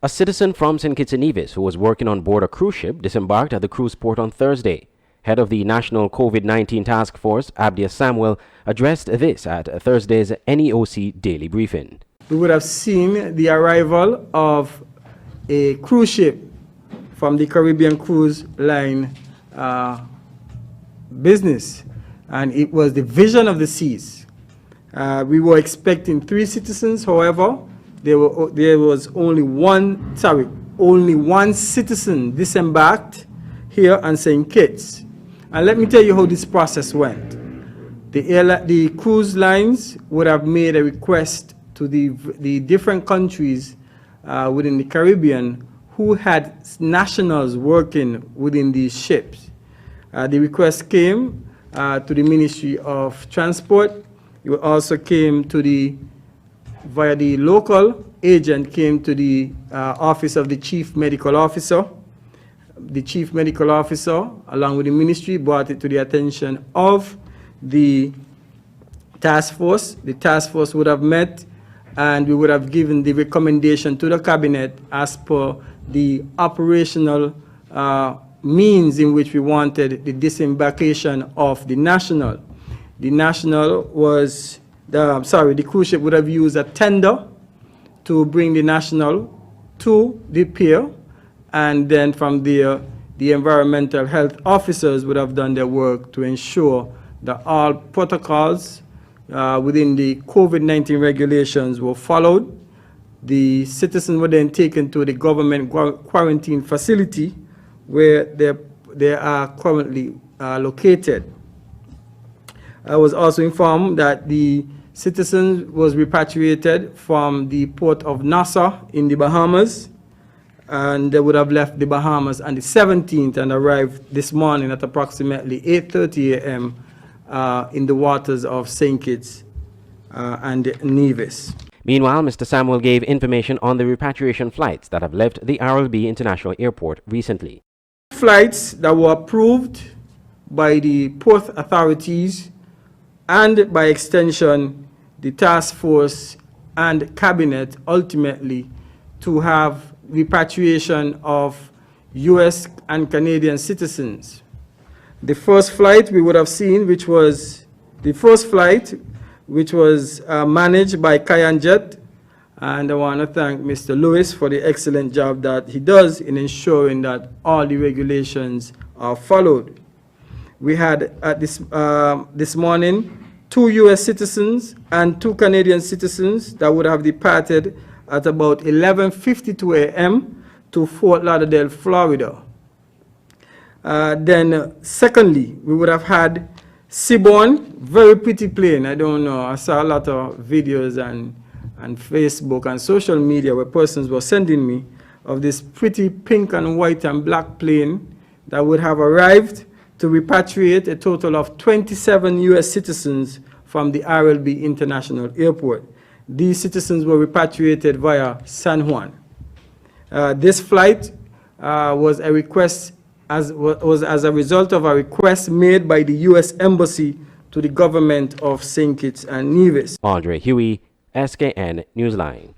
A citizen from St. Kitts and Nevis who was working on board a cruise ship disembarked at the cruise port on Thursday. Head of the National COVID-19 Task Force, Abdia Samuel, addressed this at Thursday's NEOC Daily Briefing. We would have seen the arrival of a cruise ship from the Caribbean Cruise Line business, and it was the Vision of the Seas. We were expecting 3 citizens, however, there was only one citizen disembarked here on St. Kitts. And let me tell you how this process went. The cruise lines would have made a request to the different countries within the Caribbean who had nationals working within these ships. The request came to the Ministry of Transport. It also came to via the local agent, came to the office of the Chief Medical Officer. The Chief Medical Officer, along with the ministry, brought it to the attention of the task force. The task force would have met, and we would have given the recommendation to the cabinet as per the operational means in which we wanted the disembarkation of the national. The national was, the cruise ship would have used a tender to bring the national to the pier, and then from there, the environmental health officers would have done their work to ensure that all protocols within the COVID-19 regulations were followed. The citizens were then taken to the government quarantine facility where they are currently located. I was also informed that the citizens was repatriated from the port of Nassau in the Bahamas, and they would have left the Bahamas on the 17th and arrived this morning at approximately 8:30 a.m. In the waters of St. Kitts and Nevis. Meanwhile, Mr. Samuel gave information on the repatriation flights that have left the RLB International Airport recently. Flights that were approved by the port authorities and by extension the task force and cabinet ultimately to have repatriation of U.S. and Canadian citizens. The first flight we would have seen, which was managed by QuyanJet, and I want to thank Mr. Lewis for the excellent job that he does in ensuring that all the regulations are followed. We had this morning 2 U.S. citizens and 2 Canadian citizens that would have departed at about 11:52 a.m. to Fort Lauderdale, Florida. Then secondly, we would have had Seabourn, very pretty plane. I don't know, I saw a lot of videos and Facebook and social media where persons were sending me of this pretty pink and white and black plane that would have arrived to repatriate a total of 27 U.S. citizens from the RLB International Airport. These citizens were repatriated via San Juan. This flight was a request as a result of a request made by the U.S. Embassy to the government of St. Kitts and Nevis. Andre Huey, SKN Newsline.